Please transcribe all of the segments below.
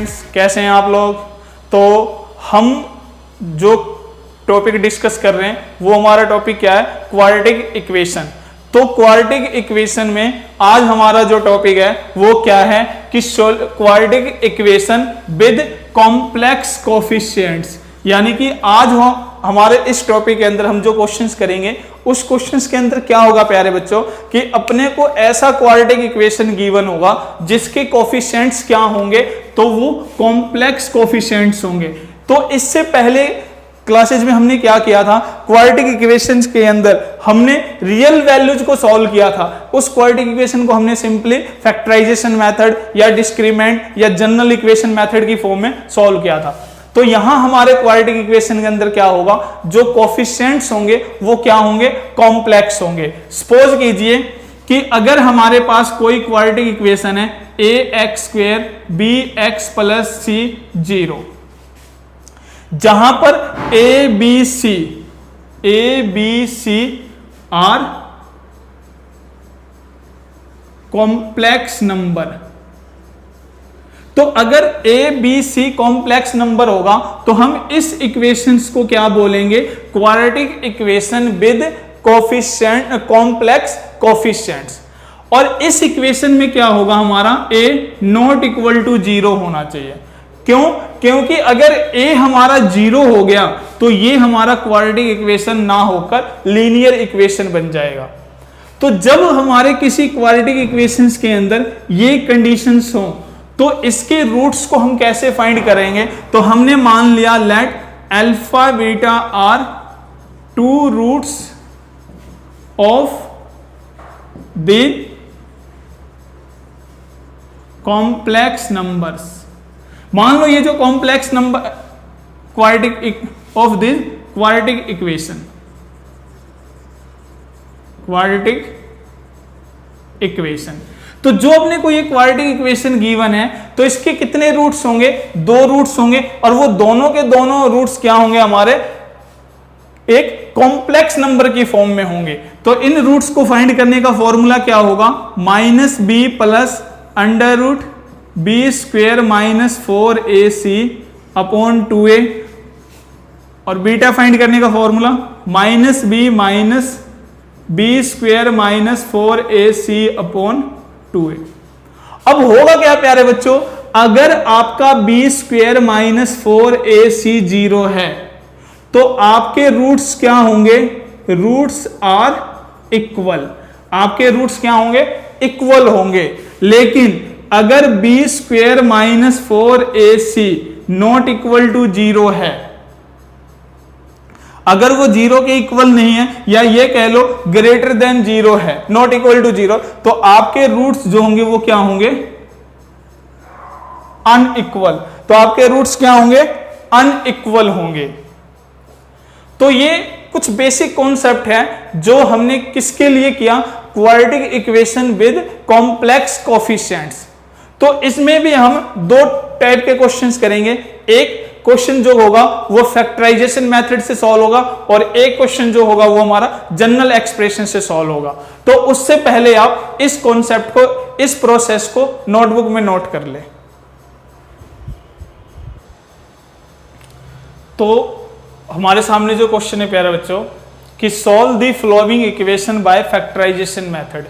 Students, कैसे हैं आप लोग। तो हम जो टॉपिक डिस्कस कर रहे हैं वो हमारा टॉपिक क्या है, क्वाड्रेटिक इक्वेशन। तो क्वाड्रेटिक इक्वेशन में आज हमारा जो टॉपिक है वो क्या है कि quadratic equation with complex coefficients. यानी कि आज हमारे इस टॉपिक के अंदर हम जो क्वेश्चंस करेंगे उस क्वेश्चंस के अंदर क्या होगा प्यारे बच्चों कि अपने को ऐसा क्वाड्रेटिक इक्वेशन गिवन होगा जिसके कोफिशिएंट्स क्या होंगे, तो वो कॉम्प्लेक्स कोफिशिएंट्स होंगे। तो इससे पहले क्लासेज में हमने क्या किया था, क्वाड्रेटिक इक्वेशंस के अंदर हमने रियल वैल्यूज को सॉल्व किया था। उस क्वाड्रेटिक इक्वेशन को हमने सिंपली फैक्टराइजेशन मेथड या डिस्क्रीमेंट या जनरल इक्वेशन मेथड की फॉर्म में सॉल्व किया था। तो यहां हमारे क्वाड्रेटिक इक्वेशन के अंदर क्या होगा, जो कोफिशिएंट्स होंगे वो क्या होंगे, कॉम्प्लेक्स होंगे। सपोज कीजिए कि अगर हमारे पास कोई क्वाड्रेटिक इक्वेशन है ax² bx + c 0, जहां पर a b c are complex number. तो अगर a b c complex number होगा तो हम इस इक्वेशंस को क्या बोलेंगे, quadratic equation with coefficient complex coefficients. और इस इक्वेशन में क्या होगा, हमारा a ≠ 0 होना चाहिए। क्यों? क्योंकि अगर a हमारा 0 हो गया तो ये हमारा क्वाड्रेटिक इक्वेशन ना होकर लीनियर इक्वेशन बन जाएगा। तो जब हमारे किसी क्वाड्रेटिक इक्वेशंस के अंदर ये कंडीशंस हो तो इसके रूट्स को हम कैसे फाइंड करेंगे। तो हमने मान लिया let alpha beta are 2 roots of the complex numbers. मान लो ये जो complex number quadratic of this quadratic equation. तो जो अपने को ये क्वाड्रेटिक इक्वेशन गिवन है तो इसके कितने रूट्स होंगे, 2 रूट्स होंगे, और वो दोनों के दोनों रूट्स क्या होंगे, हमारे एक कॉम्प्लेक्स नंबर की फॉर्म में होंगे। तो इन रूट्स को फाइंड करने का फॉर्मूला क्या होगा, -b + √b² - 4ac upon 2a, और बीटा फाइंड करने का formula -b - b² - 4ac upon 2a। अब होगा क्या प्यारे बच्चों, अगर आपका b² - 4ac 0 है तो आपके रूट्स क्या होंगे, रूट्स आर इक्वल। आपके रूट्स क्या होंगे, इक्वल होंगे। लेकिन अगर b² - 4ac ≠ 0 है, अगर वो 0 के इक्वल नहीं है, या ये कह लो ग्रेटर देन 0 है, नॉट इक्वल टू 0, तो आपके रूट्स जो होंगे वो क्या होंगे, अनइक्वल। तो आपके रूट्स क्या होंगे, अनइक्वल होंगे। तो ये कुछ बेसिक कॉन्सेप्ट है जो हमने किसके लिए किया, quadratic equation with complex coefficients. तो इसमें भी हम 2 टाइप के क्वेश्चंस करेंगे। एक क्वेश्चन जो होगा वो फैक्टराइजेशन मेथड से सॉल्व होगा, और एक क्वेश्चन जो होगा वो हमारा जनरल एक्सप्रेशन से सॉल्व होगा। तो उससे पहले आप इस कॉन्सेप्ट को, इस प्रोसेस को नोटबुक में नोट कर ले। तो हमारे सामने जो क्वेश्चन है प्यारे बच्चों कि solve the following equation by factorization method.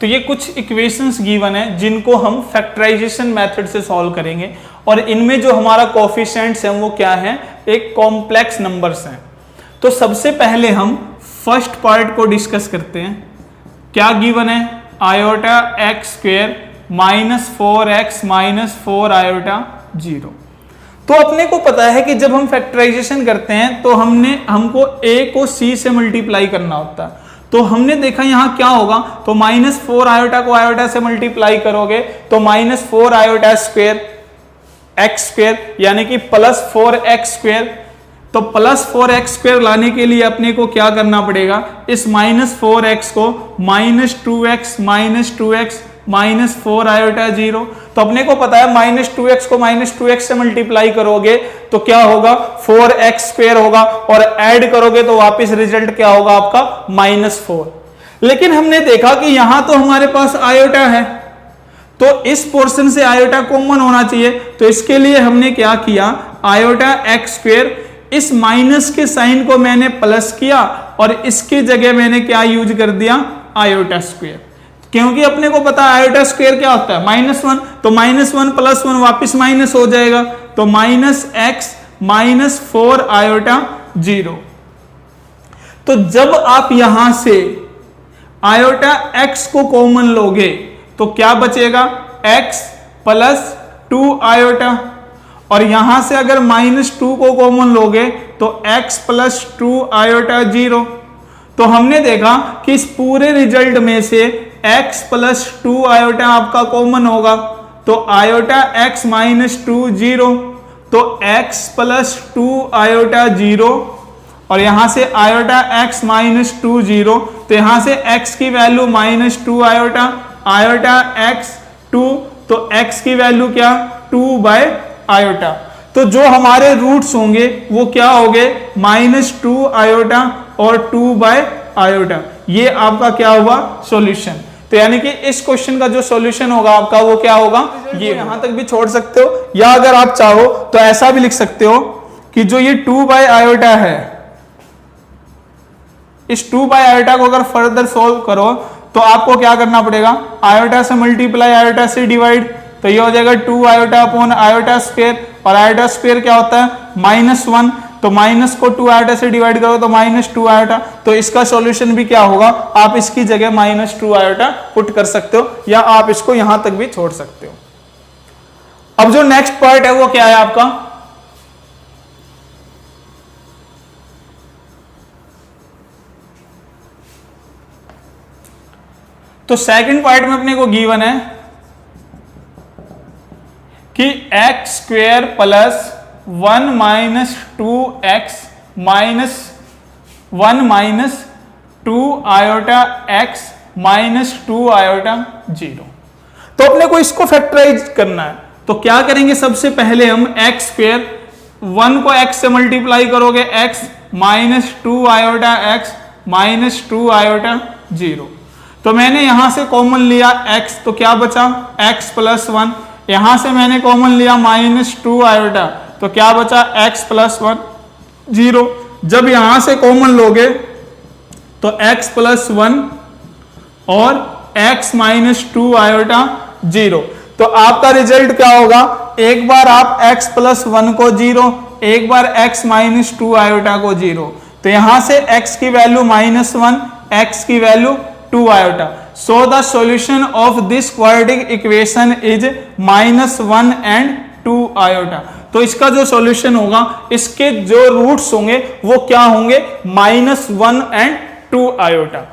तो ये कुछ इक्वेशंस गिवन है जिनको हम फैक्टराइजेशन मेथड से सॉल्व करेंगे, और इनमें जो हमारा कोफिशिएंट्स हैं वो क्या हैं, एक कॉम्प्लेक्स नंबर्स हैं। तो सबसे पहले हम फर्स्ट पार्ट को डिस्कस करते हैं। क्या गिवन है, आयोटा x² - 4x - 4 आयोटा 0। तो अपने को पता है कि जब हम फैक्टराइजेशन करते हैं तो हमको a को c से मल्टीप्लाई करना होता है। तो हमने देखा यहां क्या होगा, तो -4 आयोटा को आयोटा से मल्टीप्लाई करोगे तो -4 आयोटा स्क्वायर x² यानी कि +4x²। तो +4x² लाने के लिए अपने को क्या करना पड़ेगा, इस -4x को -2x - 2x -4 आयोटा 0। तो अपने को पता है -2x को -2x से मल्टीप्लाई करोगे तो क्या होगा, 4x² होगा, और ऐड करोगे तो वापस रिजल्ट क्या होगा आपका, -4। लेकिन हमने देखा कि यहां तो हमारे पास आयोटा है, तो इस पोर्शन से आयोटा कॉमन होना चाहिए, तो इसके लिए हमने क्या किया, आयोटा एक्स स्क्वायर, इस माइनस के साइन को मैंने प्लस किया और इसकी जगह मैंने क्या यूज कर दिया, आयोटा स्क्वायर, क्योंकि अपने को पता है आयोटा स्क्वायर क्या होता है, -1, तो -1 + 1 वापिस माइनस हो जाएगा, तो -x - 4 आयोटा 0। तो जब आप यहां से आयोटा x को कॉमन लोगे तो क्या बचेगा, x + 2 आयोटा, और यहां से अगर -2 को कॉमन लोगे तो x + 2 आयोटा 0। तो हमने देखा कि इस पूरे रिजल्ट में से x + 2 आयोटा आपका कॉमन होगा, तो आयोटा x - 2 0, तो x + 2 आयोटा 0, और यहां से आयोटा x - 2 0, तो यहां से x की वैल्यू -2 आयोटा, आयोटा x 2, तो x की वैल्यू क्या, 2 आयोटा। तो जो हमारे रूट्स होंगे वो क्या हो गए, -2 आयोटा और 2 आयोटा। ये आपका क्या हुआ, सॉल्यूशन। तो यानी कि इस क्वेश्चन का जो सॉल्यूशन होगा आपका वो क्या होगा, ये यहां तक भी छोड़ सकते हो, या अगर आप चाहो तो ऐसा भी लिख सकते हो कि जो ये 2 आयोटा है, इस 2 आयोटा को अगर फर्दर सोल्व करो तो आपको क्या करना पड़ेगा, आयोटा से मल्टीप्लाई, आयोटा से डिवाइड, तो ये हो जाएगा 2 आयोटा अपॉन आयोटा स्क्वायर, और आयोटा स्क्वायर क्या होता है, -1, तो माइनस को 2 आयोटा से डिवाइड करो तो -2 आयोटा, तो इसका सॉल्यूशन भी क्या होगा, आप इसकी जगह -2 आयोटा पुट कर सकते हो, या आप इसको यहां तक भी छोड़ सकते हो। अब जो नेक्स्ट पार्ट है वो क्या है आपका, तो सेकंड पार्ट में अपने को गिवन है कि x square plus 1 - 2x - 1 - 2 iota x - 2 iota 0। तो अपने को इसको फैक्टराइज करना है, तो क्या करेंगे, सबसे पहले हम x स्क्वायर, 1 को x से मल्टीप्लाई करोगे, x - 2 आयोटा x - 2 आयोटा 0। तो मैंने यहां से कॉमन लिया x, तो क्या बचा, x + 1, यहां से मैंने कॉमन लिया -2 आयोटा, तो क्या बचा, x + 1 0। जब यहां से कॉमन लोगे तो x + 1 और x - 2 आयोटा 0, तो आपका रिजल्ट क्या होगा, एक बार आप x + 1 को 0, एक बार x - 2 आयोटा को 0, तो यहां से x की वैल्यू -1, x की value 2 iota. So the solution of this quadratic equation is -1 and 2 iota. तो इसका जो सॉल्यूशन होगा, इसके जो रूट्स होंगे वो क्या होंगे, -1 and 2 आयोटा।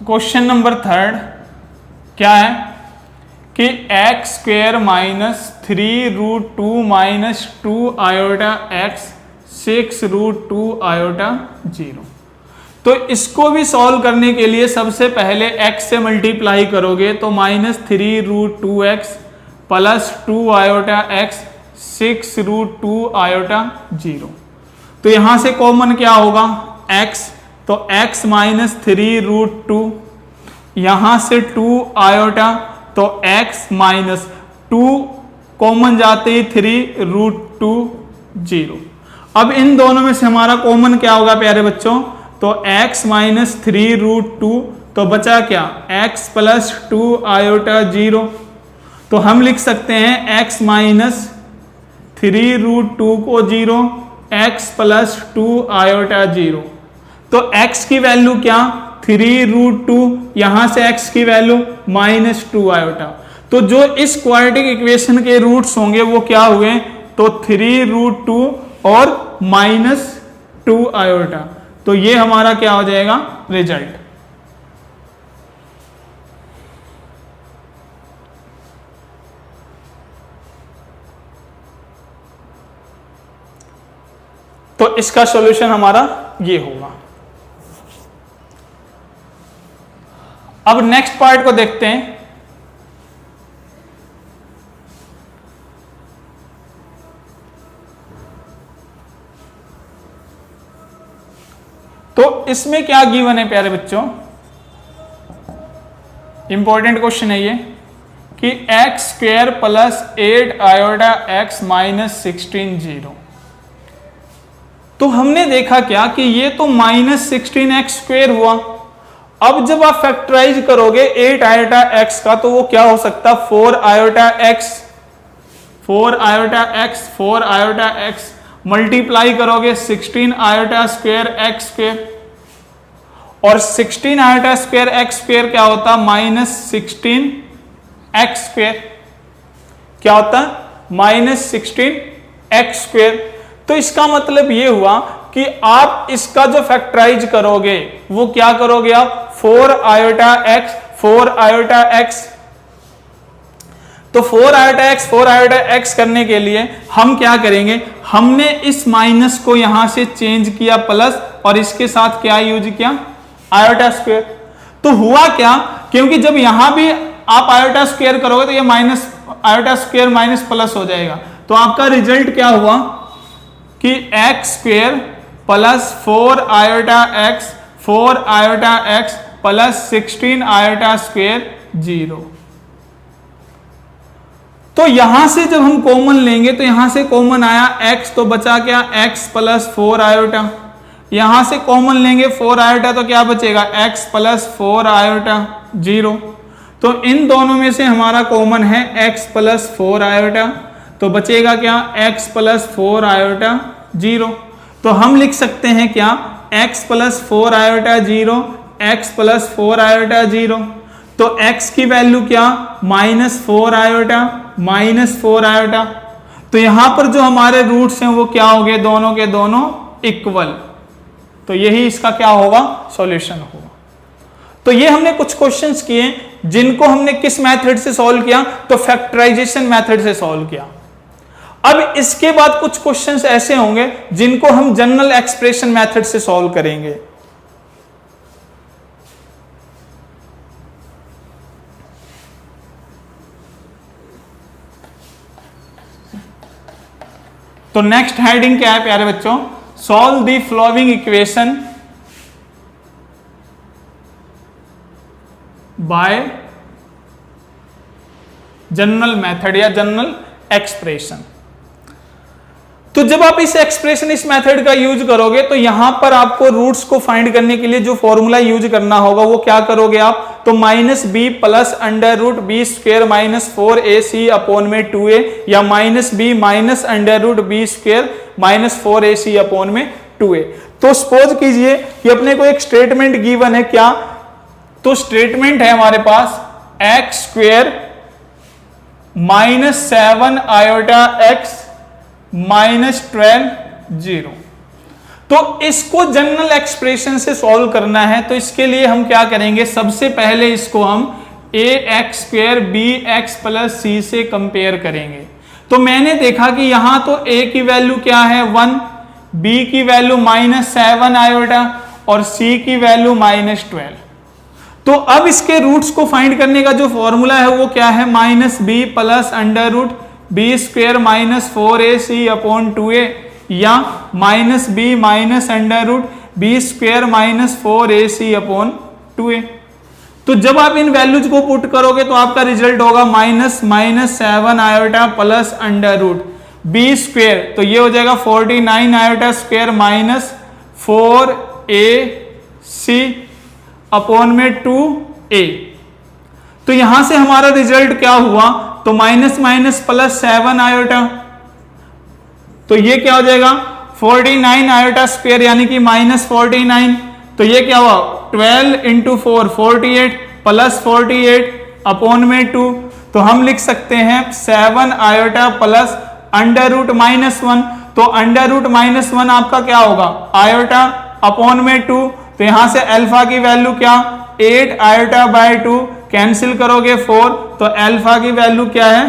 क्वेश्चन नंबर 3 क्या है कि x square -3√2 - 2 iota x 6√2 iota 0। तो इसको भी सॉल्व करने के लिए सबसे पहले x से मल्टीप्लाई करोगे तो -3√2x + 2 आयोटा x 6√2 आयोटा 0। तो यहां से कॉमन क्या होगा, x, तो x - 3√2, यहां से 2 आयोटा, तो x - 2 कॉमन जाते ही 3√2 0। अब इन दोनों में से हमारा कॉमन क्या होगा प्यारे बच्चों, तो x - 3√2, तो बचा क्या, x + 2 आयोटा 0। तो हम लिख सकते हैं x - 3√2 को 0, x + 2 आयोटा 0। तो x की वैल्यू क्या, 3√2, यहां से x की वैल्यू -2 आयोटा। तो जो इस क्वाड्रेटिक इक्वेशन के रूट्स होंगे वो क्या हुए, तो 3√2 और -2 आयोटा। तो ये हमारा क्या हो जाएगा रिजल्ट। तो इसका सॉल्यूशन हमारा ये होगा। अब नेक्स्ट पार्ट को देखते हैं। तो इसमें क्या गिवन है प्यारे बच्चों, इंपॉर्टेंट क्वेश्चन है ये कि x square plus 8 iota x minus 16 0। तो हमने देखा क्या कि ये तो माइनस 16 एक्स स्क्वायर हुआ। अब जब आप फैक्टराइज करोगे 8 आयोटा एक्स का तो वो क्या हो सकता, 4 iota x, 4 iota x, 4 iota x multiply करोगे 16 आयोटा स्क्वायर एक्स स्क्वायर, और 16 आयोटा स्क्वायर एक्स स्क्वायर क्या होता, माइनस 16 एक्स स्क्वायर, क्या होता माइनस 16 एक्स स्क्वायर। तो इसका मतलब ये हुआ कि आप इसका जो फैक्टराइज करोगे वो क्या करोगे आप, 4 आयोटा एक्स, 4 आयोटा एक्स। तो 4 आयोटा एक्स, 4 आयोटा एक्स करने के लिए हम क्या करेंगे, हमने इस माइनस को यहां से चेंज किया प्लस, और इसके साथ क्या यूज किया, आयोटा स्क्वायर। तो हुआ क्या, क्योंकि जब यहां भी आप आयोटा स्क्वायर करोगे तो ये minus iota square minus plus हो जाएगा। तो आपका रिजल्ट क्या हुआ कि x square plus 4 iota x, 4 iota x plus 16 iota square 0। तो यहां से जब हम कॉमन लेंगे तो यहां से कॉमन आया x, तो बचा क्या, x प्लस 4 आयोटा। यहां से कॉमन लेंगे 4 आयोटा तो क्या बचेगा, x प्लस 4 आयोटा 0। तो इन दोनों में से हमारा कॉमन है x प्लस 4 आयोटा, तो बचेगा क्या, x प्लस 4 आयोटा 0। तो हम लिख सकते हैं क्या, x plus 4 iota 0, x plus 4 iota 0। तो x की वैल्यू क्या, माइनस 4 आयोटा, माइनस 4 आयोटा। तो यहां पर जो हमारे रूट्स हैं वो क्या हो गए, दोनों के दोनों इक्वल। तो यही इसका क्या होगा, सॉल्यूशन होगा। तो ये हमने कुछ क्वेश्चंस किए जिनको हमने किस मेथड से सॉल्व किया, तो फैक्टराइजेशन मेथड से सॉल्व किया। अब इसके बाद कुछ क्वेश्चंस ऐसे होंगे जिनको हम जनरल एक्सप्रेशन मेथड से सॉल्व करेंगे। तो नेक्स्ट हेडिंग क्या है प्यारे बच्चों, solve the following equation bye general method या जनरल एक्सप्रेशन। तो जब आप इस एक्सप्रेशन, इस मेथड का यूज करोगे तो यहां पर आपको रूट्स को फाइंड करने के लिए जो फॉर्मूला यूज करना होगा वो क्या करोगे आप, तो minus B plus under root B square minus 4ac upon में 2a, या minus B minus under root B square minus 4ac upon में 2a। तो सपोज कीजिए कि अपने को एक स्टेटमेंट गिवन है क्या, तो स्टेटमेंट है हमारे पास x square minus 7 iota x minus 12 0। तो इसको जनरल एक्सप्रेशन से सॉल्व करना है, तो इसके लिए हम क्या करेंगे, सबसे पहले इसको हम a x square b x plus c से कंपेयर करेंगे। तो मैंने देखा कि यहां तो a की वैल्यू क्या है 1, b की वैल्यू माइनस 7 आयोटा और c की वैल्यू माइनस 12। तो अब इसके रूट्स को फाइंड करने का जो फॉर्मूला है वो क्या है, minus B plus under root B square minus 4ac upon 2a, या minus B minus under root B square minus 4ac upon 2a। तो जब आप इन वैल्यूज को पुट करोगे तो आपका रिजल्ट होगा minus 7 iota plus under root B square, तो ये हो जाएगा 49 iota square minus 4ac upon में 2a। तो यहां से हमारा रिजल्ट क्या हुआ, तो माइनस माइनस प्लस 7 आयोटा, तो ये क्या हो जाएगा 49 आयोटा स्क्वायर यानी कि माइनस 49। तो ये क्या हुआ 12 इंटू 4 48 प्लस 48 अपॉन में 2। तो हम लिख सकते हैं 7 iota plus under root minus 1। तो अंडर रूट माइनस 1 आपका क्या होगा आयोटा अपॉन में 2। तो यहां से अल्फा की वैल्यू क्या 8 आयोटा बाय 2, कैंसिल करोगे 4, तो अल्फा की वैल्यू क्या है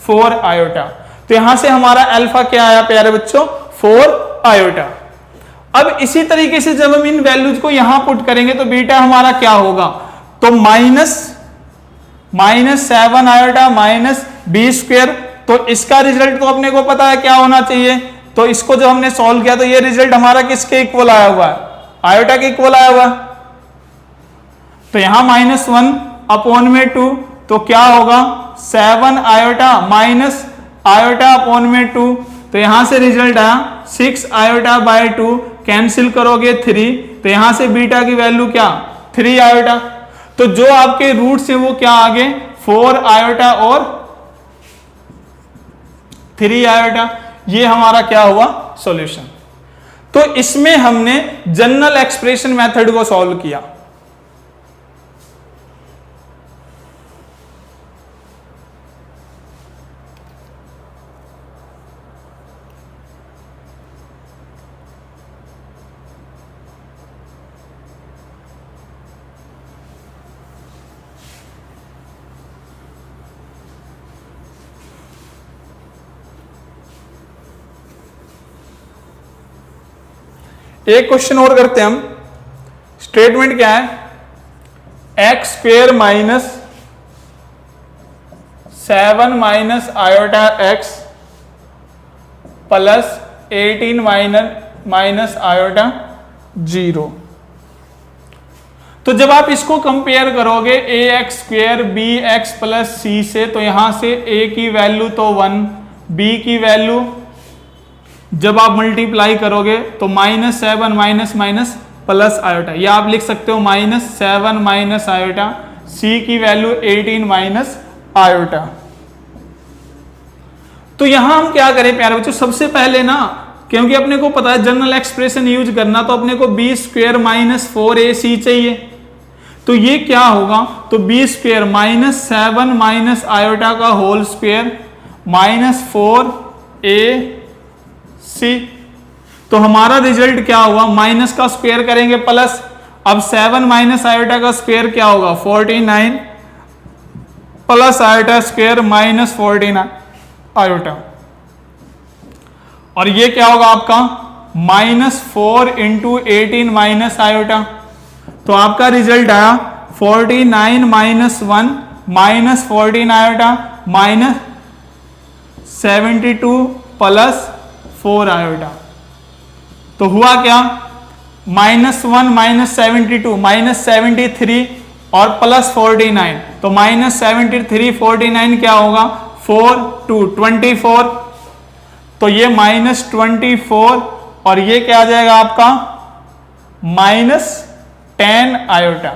4 आयोटा। तो यहां से हमारा अल्फा क्या आया प्यारे बच्चों 4 आयोटा। अब इसी तरीके से जब हम इन वैल्यूज को यहां पुट करेंगे तो बीटा हमारा क्या होगा, तो -7 आयोटा माइनस बी स्क्वायर। तो इसका रिजल्ट तो अपने को पता है क्या होना चाहिए, तो इसको जब हमने सॉल्व किया तो ये रिजल्ट हमारा किसके इक्वल आया हुआ है, आयोटा के इक्वल आया हुआ है। तो यहां -1/2, तो क्या होगा 7 आयोटा माइनस आयोटा अपॉन में 2, तो यहां से रिजल्ट आया 6 आयोटा बाय 2, कैंसिल करोगे 3, तो यहां से बीटा की वैल्यू क्या 3 आयोटा। तो जो आपके रूट्स है वो क्या आ गए 4 आयोटा और 3 आयोटा। ये हमारा क्या हुआ सॉल्यूशन। तो इसमें हमने जनरल एक्सप्रेशन मेथड को सॉल्व किया। एक क्वेश्चन और करते हैं हम। स्टेटमेंट क्या है, x square minus 7 minus iota x plus 18 minus iota 0। तो जब आप इसको कंपेयर करोगे a x square b x plus c से, तो यहां से ए की वैल्यू तो 1, बी की वैल्यू जब आप मल्टीप्लाई करोगे तो -7 माइनस प्लस आयोटा, या आप लिख सकते हो -7 माइनस आयोटा, सी की वैल्यू 18 माइनस आयोटा। तो यहां हम क्या करें प्यारे बच्चों, सबसे पहले ना, क्योंकि अपने को पता है जनरल एक्सप्रेशन यूज करना, तो अपने को बी स्क्वेयर माइनस 4ac चाहिए। तो ये क्या होगा, तो बी स्क्वेयर -7 माइनस आयोटा का होल स्क्वेयर माइनस 4ac। तो हमारा रिजल्ट क्या हुआ, माइनस का स्क्वायर करेंगे प्लस, अब 7 माइनस आयोटा का स्क्वायर क्या होगा 49 plus iota square minus 49 iota, और ये क्या होगा आपका -4 इंटू 18 माइनस आयोटा। तो आपका रिजल्ट आया 49 minus 1 minus 14 iota minus 72 plus 4 iota. तो हुआ क्या, -1 माइनस 72 माइनस 73 और प्लस 49, तो -73 49 क्या होगा 4 2 24, तो ये -24 और ये क्या आ जाएगा आपका -10 आयोटा।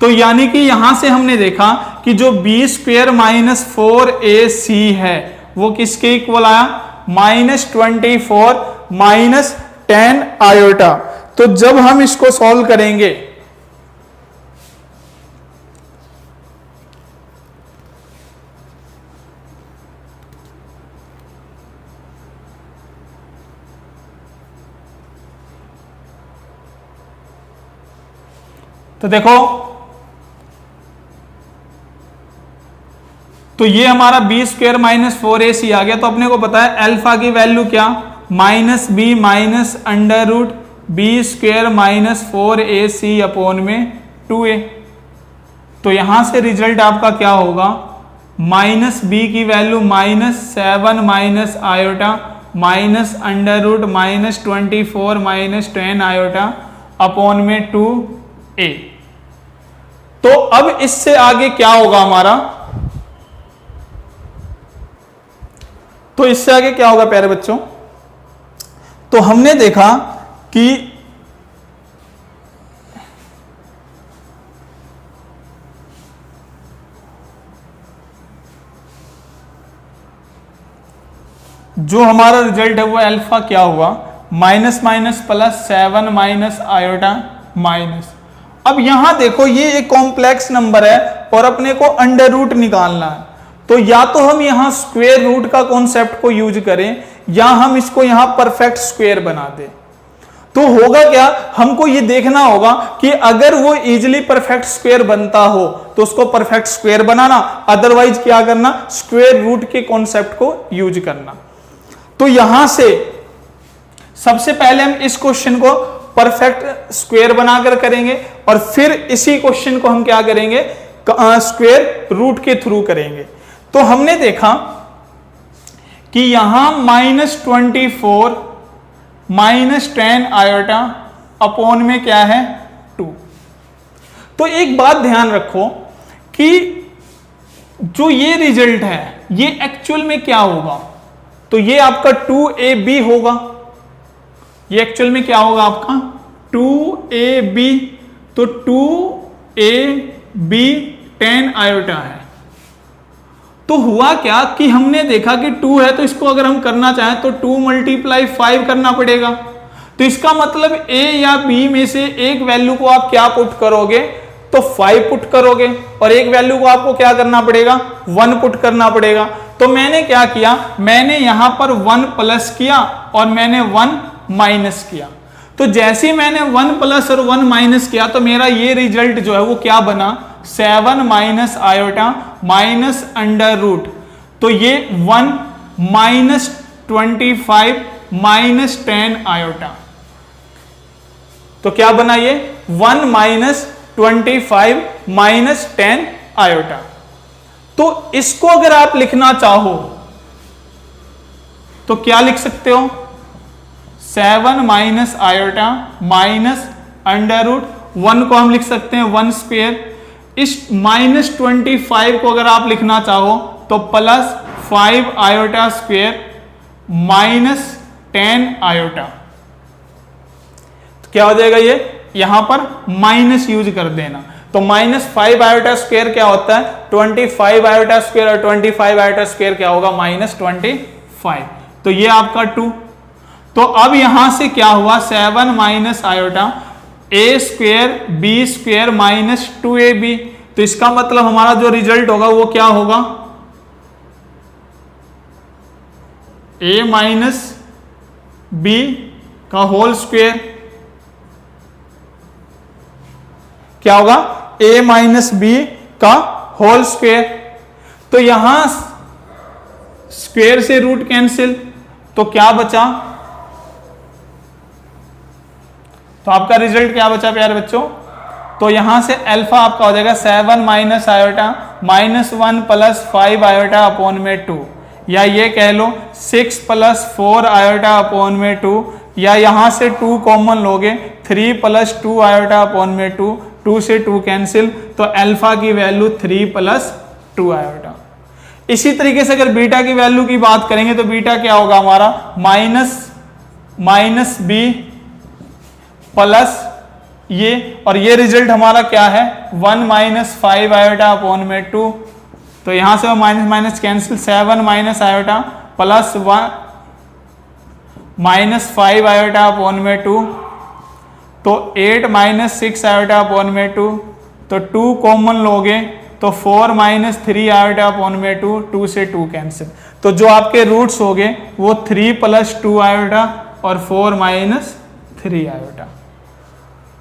तो यानी कि यहां से हमने देखा कि जो बी स्क्वेयर माइनस 4ac है वो किसके इक्वल आया, -24 माइनस 10 आयोटा। तो जब हम इसको सॉल्व करेंगे तो देखो, तो ये हमारा बी स्क्वेयर माइनस 4ac आ गया। तो अपने को पता है अल्फा की वैल्यू क्या, -b minus under root B square minus 4ac upon में 2a। तो यहां से रिजल्ट आपका क्या होगा, -b की value -7 minus iota minus under root -24 minus 10 iota upon में 2a। तो अब इससे आगे क्या होगा हमारा, तो इससे आगे क्या होगा प्यारे बच्चों, तो हमने देखा कि जो हमारा रिजल्ट है वो अल्फा क्या हुआ, minus minus plus 7 minus iota minus. अब यहां देखो ये एक कॉम्प्लेक्स नंबर है और अपने को अंडर रूट निकालना है, तो या तो हम यहां स्क्वायर रूट का कॉन्सेप्ट को यूज करें या हम इसको यहां परफेक्ट स्क्वायर बना दें। तो होगा क्या, हमको ये देखना होगा कि अगर वो इजीली परफेक्ट स्क्वायर बनता हो तो उसको परफेक्ट स्क्वायर बनाना, अदरवाइज क्या करना, स्क्वायर रूट के कॉन्सेप्ट को यूज करना। तो यहां से सबसे पहले हम इस क्वेश्चन को परफेक्ट स्क्वायर बनाकर करेंगे और फिर इसी क्वेश्चन को हम क्या करेंगे, स्क्वायर रूट के थ्रू करेंगे। तो हमने देखा कि यहां -24 -10 आयोटा अपॉन में क्या है 2। तो एक बात ध्यान रखो कि जो ये रिजल्ट है ये एक्चुअल में क्या होगा, तो ये आपका 2ab होगा। ये एक्चुअल में क्या होगा आपका 2ab, तो 2ab 10 आयोटा है। तो हुआ क्या कि हमने देखा कि 2 है तो इसको अगर हम करना चाहें तो 2 × 5 करना पड़ेगा। तो इसका मतलब a या b में से एक वैल्यू को आप क्या पुट करोगे, तो 5 पुट करोगे और एक वैल्यू को आपको क्या करना पड़ेगा 1 पुट करना पड़ेगा। तो मैंने क्या किया, मैंने यहां पर 1 प्लस किया और मैंने 1 माइनस किया। तो जैसे ही मैंने 1 प्लस और 1 माइनस किया तो मेरा ये रिजल्ट जो है वो क्या बना 7 minus iota minus under root. तो ये 1 -25 -10 आयोटा। तो क्या बना ये 1 -25 -10 आयोटा। तो इसको अगर आप लिखना चाहो तो क्या लिख सकते हो 7 minus iota minus under root 1 को हम लिख सकते हैं 1 स्क्वायर। इस -25 को अगर आप लिखना चाहो तो +5 आयोटा स्क्वायर -10 आयोटा। तो क्या हो जाएगा ये, यहां पर माइनस यूज कर देना। तो -5 आयोटा स्क्वायर क्या होता है 25 आयोटा स्क्वायर और 25 आयोटा स्क्वायर क्या होगा -25। तो ये आपका 2। तो अब यहां से क्या हुआ 7 minus iota a square b square -2ab। तो इसका मतलब हमारा जो रिजल्ट होगा वो क्या होगा a माइनस b का होल स्क्वायर। क्या होगा a माइनस b का होल स्क्वायर। तो यहां स्क्वायर से रूट कैंसिल, तो क्या बचा, तो आपका रिजल्ट क्या बचा प्यारे बच्चों, तो यहां से अल्फा आपका हो जाएगा 7 माइनस आयोटा -1 + 5 आयोटा अपॉन में 2, या ये कह लो 6 + 4 आयोटा अपॉन में 2, या यहां से 2 कॉमन लोगे 3 + 2 आयोटा अपॉन में 2, 2 से 2 कैंसिल, तो अल्फा की वैल्यू 3 + 2 आयोटा। इसी तरीके से अगर बीटा की वैल्यू की बात करेंगे तो बीटा क्या होगा हमारा माइनस b प्लस ये, और ये रिजल्ट हमारा क्या है 1 - 5 आयोटा अपॉन में 2। तो यहां से minus minus cancel, 7 minus iota plus 1 -5 iota upon में 2, तो 8 - 6 आयोटा अपॉन में 2, तो 2 कॉमन लोगे तो 4 - 3 आयोटा अपॉन में 2, 2 से 2 कैंसिल। तो जो आपके रूट्स हो गए वो 3 + 2 आयोटा और 4 - 3 आयोटा।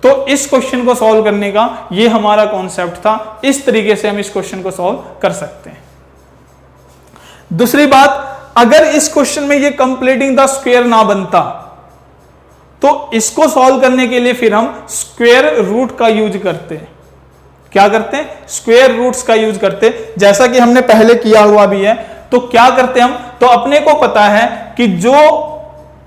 तो इस क्वेश्चन को सॉल्व करने का ये हमारा कॉन्सेप्ट था। इस तरीके से हम इस क्वेश्चन को सॉल्व कर सकते हैं। दूसरी बात, अगर इस क्वेश्चन में ये कंप्लीटिंग द स्क्वायर ना बनता तो इसको सॉल्व करने के लिए फिर हम स्क्वायर रूट का यूज करते हैं। क्या करते हैं, स्क्वायर रूट्स का यूज करते हैं, जैसा कि हमने पहले किया हुआ भी है। तो क्या करते हैं हम, तो अपने को पता है कि जो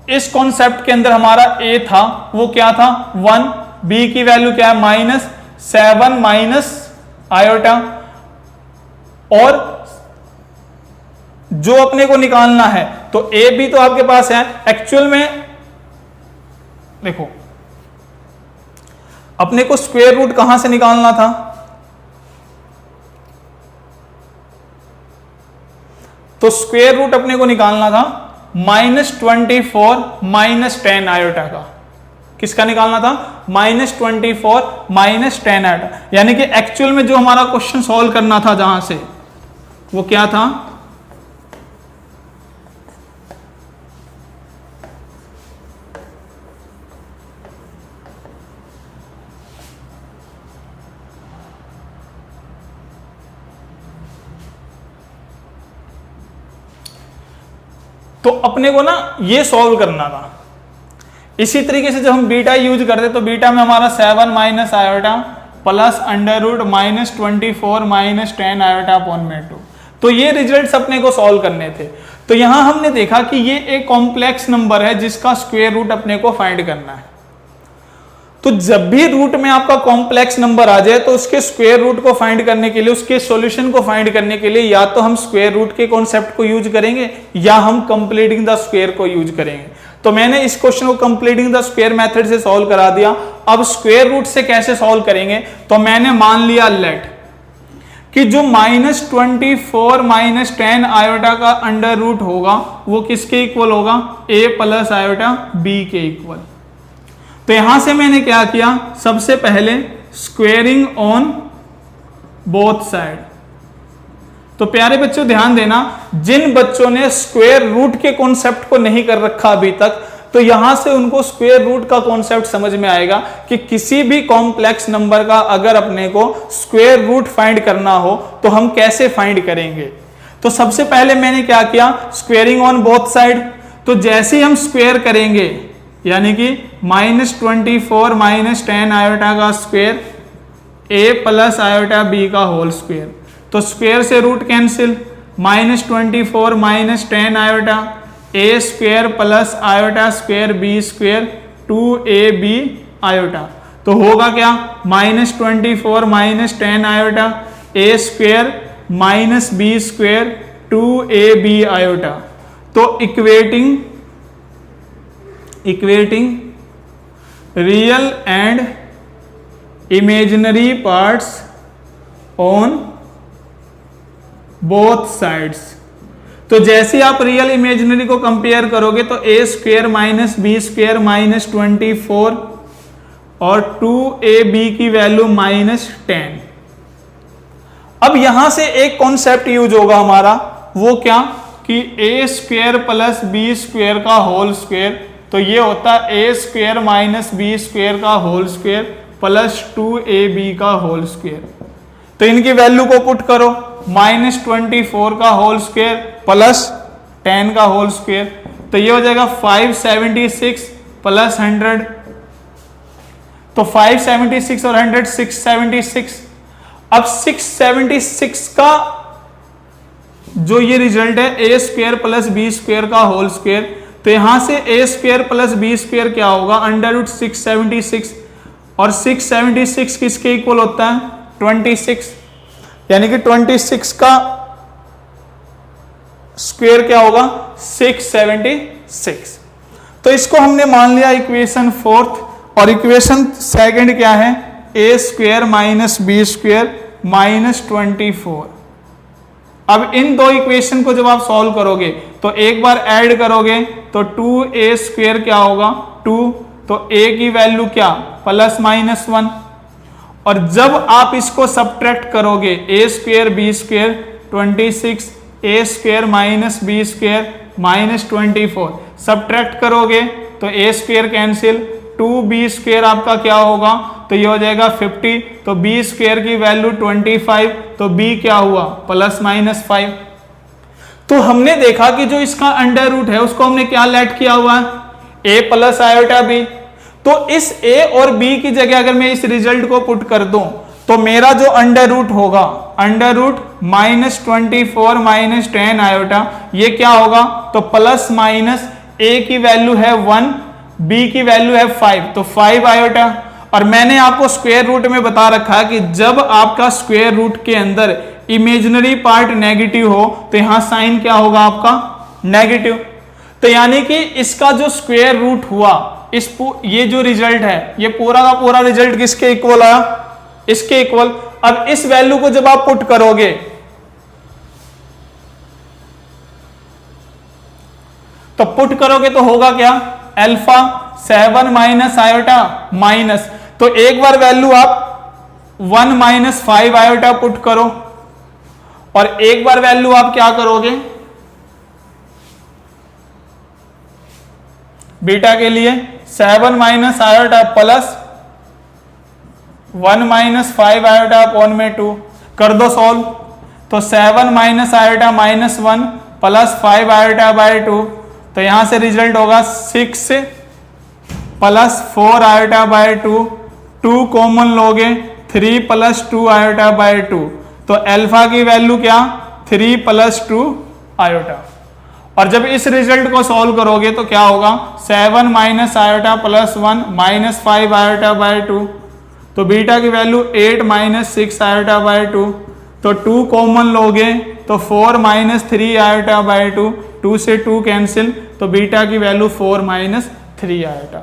इस कॉन्सेप्ट के अंदर हमारा a था वो क्या था 1, b की वैल्यू क्या है -7 माइनस आयोटा, और जो अपने को निकालना है तो a b तो आपके पास है। एक्चुअल में देखो अपने को स्क्वायर रूट कहां से निकालना था, तो स्क्वायर रूट अपने को निकालना था -24 -10 आयोटा का। किसका निकालना था -24 -10 आयोटा। यानी कि एक्चुअल में जो हमारा क्वेश्चन सॉल्व करना था जहां से, वो क्या था तो अपने को ना ये सॉल्व करना था। इसी तरीके से जब हम बीटा यूज करते तो बीटा में हमारा 7 minus iota plus under root minus 24 minus 10 iota upon में 2। तो ये रिजल्ट्स अपने को सॉल्व करने थे। तो यहां हमने देखा कि ये एक कॉम्प्लेक्स नंबर है जिसका स्क्वायर रूट अपने को फाइंड करना है। तो जब भी रूट में आपका कॉम्प्लेक्स नंबर आ जाए तो उसके स्क्वायर रूट को फाइंड करने के लिए, उसके सॉल्यूशन को फाइंड करने के लिए या तो हम स्क्वायर रूट के कॉन्सेप्ट को यूज करेंगे या हम कंप्लीटिंग द स्क्वायर को यूज करेंगे। तो मैंने इस क्वेश्चन को कंप्लीटिंग द स्क्वायर मेथड से सॉल्व करा दिया। अब स्क्वायर रूट से कैसे सॉल्व करेंगे, तो मैंने मान लिया लेट कि जो -24 माइनस 10 आयोटा का अंडर रूट होगा वो किसके इक्वल होगा, a प्लस आयोटा b के इक्वल। तो यहां से मैंने क्या किया, सबसे पहले स्क्वेयरिंग ऑन बोथ साइड। तो प्यारे बच्चों ध्यान देना, जिन बच्चों ने स्क्वायर रूट के कॉन्सेप्ट को नहीं कर रखा अभी तक, तो यहां से उनको स्क्वायर रूट का कॉन्सेप्ट समझ में आएगा कि किसी भी कॉम्प्लेक्स नंबर का अगर अपने को स्क्वायर रूट फाइंड करना हो तो हम कैसे फाइंड करेंगे। तो सबसे पहले मैंने क्या किया, स्क्वेयरिंग ऑन बोथ साइड। तो जैसे ही हम स्क्वायर करेंगे यानी कि -24 माइनस 10 आयोटा का square a plus iota b का होल स्क्वायर, तो स्क्वायर से root cancel, -24 minus 10 iota a square plus iota square b square 2ab iota. तो होगा क्या, -24 minus 10 iota a square minus b square 2ab iota. तो equating real and imaginary parts on both sides. तो जैसे आप real imaginary को compare करोगे तो a square minus B square minus 24 और 2ab की वैल्यू -10। अब यहां से एक कॉन्सेप्ट यूज होगा हमारा, वो क्या कि a square plus B square का होल स्क्वायर, तो ये होता है a square minus B square का होल स्क्वायर प्लस 2ab का होल स्क्वायर। तो इनकी वैल्यू को पुट करो, -24 का होल स्क्वायर प्लस 10 का होल स्क्वायर, तो ये हो जाएगा 576 प्लस 100। तो 576 और 100 676। अब 676 का जो ये रिजल्ट है a square plus B square का होल स्क्वायर, तो यहां से a square plus B square क्या होगा, √676, और 676 किसके इक्वल होता है, 26, यानी कि 26 का स्क्वायर क्या होगा, 676। तो इसको हमने मान लिया इक्वेशन 4th, और इक्वेशन 2nd क्या है, a square minus B square minus 24। अब इन दो इक्वेशन को जब आप सॉल्व करोगे तो एक बार ऐड करोगे तो 2a स्क्वायर क्या होगा, 2, तो a की वैल्यू क्या, +-1। और जब आप इसको सब्ट्रैक्ट करोगे a square B square 26, a square minus B square -24, subtract करोगे तो a square cancel, 2b square आपका क्या होगा, तो ये हो जाएगा 50, तो b स्क्वायर की वैल्यू 25, तो b क्या हुआ, +-5। तो हमने देखा कि जो इसका अंडर रूट है उसको हमने क्या लेट किया हुआ है, a प्लस आयोटा b। तो इस a और b की जगह अगर मैं इस रिजल्ट को पुट कर दूं तो मेरा जो अंडर रूट होगा, अंडर रूट -24 माइनस 10 आयोटा, ये क्या होगा, तो प्लस माइनस a की वैल्यू है 1, b की वैल्यू है 5, तो 5 आयोटा। और मैंने आपको स्क्वायर रूट में बता रखा है कि जब आपका स्क्वायर रूट के अंदर इमेजिनरी पार्ट नेगेटिव हो तो यहां साइन क्या होगा आपका, नेगेटिव। तो यानी कि इसका जो स्क्वायर रूट हुआ, ये जो रिजल्ट है ये पूरा का पूरा रिजल्ट किसके इक्वल आया, इसके इक्वल। अब इस वैल्यू को जब आप पुट करोगे तो पुट करोगे तो होगा क्या, अल्फा 7 माइनस आयोटा माइनस, तो एक बार वैल्यू आप 1 - 5 आयोटा पुट करो और एक बार वैल्यू आप क्या करोगे बीटा के लिए, 7 minus iota plus 1 - 5 iota upon में 2 कर दो सॉल्व। तो 7 minus iota -1 plus 5 iota by 2, तो यहां से रिजल्ट होगा 6 प्लस 4 आयोटा बाय 2, 2 कॉमन लोगे 3 प्लस 2 आयोटा बाय 2, तो अल्फा की वैल्यू क्या 3 प्लस 2 आयोटा। और जब इस रिजल्ट को सॉल्व करोगे तो क्या होगा 7 minus iota plus 1 minus 5 iota by 2, तो बीटा की वैल्यू 8 माइनस 6 आयोटा बाय 2, तो 2 कॉमन लोगे तो 4 माइनस 3 आयोटा बाय 2, 2 से 2 कैंसिल, तो बीटा की वैल्यू 4 माइनस 3 आयोटा।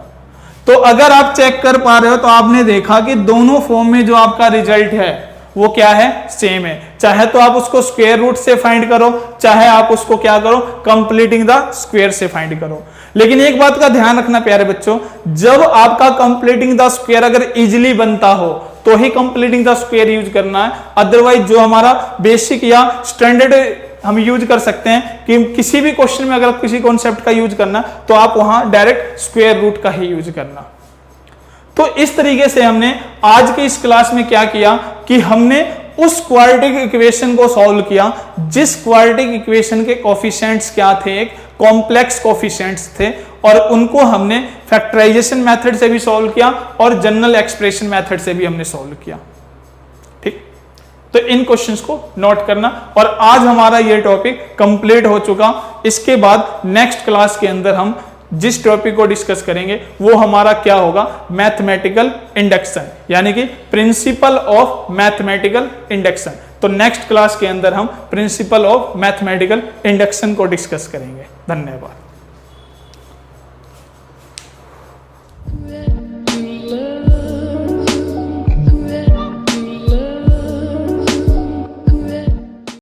तो अगर आप चेक कर पा रहे हो तो आपने देखा कि दोनों फॉर्म में जो आपका रिजल्ट है वो क्या है सेम है, चाहे तो आप उसको स्क्वायर रूट से फाइंड करो, चाहे आप उसको क्या करो कंप्लीटिंग द स्क्वायर से फाइंड करो। लेकिन एक बात का ध्यान रखना प्यारे बच्चों, जब आपका कंप्लीटिंग द स्क्वायर अगर इजीली बनता हो तो ही कंप्लीटिंग द स्क्वायर यूज करना है, अदरवाइज जो हमारा बेसिक या स्टैंडर्ड हम यूज कर सकते हैं कि किसी भी क्वेश्चन में अगर किसी कॉन्सेप्ट का यूज करना तो आप वहां डायरेक्ट स्क्वायर रूट का ही यूज करना। तो इस तरीके से हमने आज के इस क्लास में क्या किया कि हमने उस क्वाड्रेटिक इक्वेशन को सॉल्व किया जिस क्वाड्रेटिक इक्वेशन के कोफिशिएंट्स क्या थे, एक कॉम्प्लेक्स कोफिशिएंट्स थे, और उनको हमने फैक्टराइजेशन मेथड से भी सॉल्व किया और जनरल एक्सप्रेशन मेथड से भी हमने सॉल्व किया। ठीक, तो इन क्वेश्चंस को नोट करना। और आज हमारा ये टॉपिक कंप्लीट हो चुका। इसके बाद नेक्स्ट क्लास के अंदर हम जिस टॉपिक को डिस्कस करेंगे वो हमारा क्या होगा मैथमेटिकल इंडक्शन, यानी कि प्रिंसिपल ऑफ मैथमेटिकल इंडक्शन। तो नेक्स्ट क्लास के अंदर हम प्रिंसिपल ऑफ मैथमेटिकल इंडक्शन को डिस्कस करेंगे। धन्यवाद।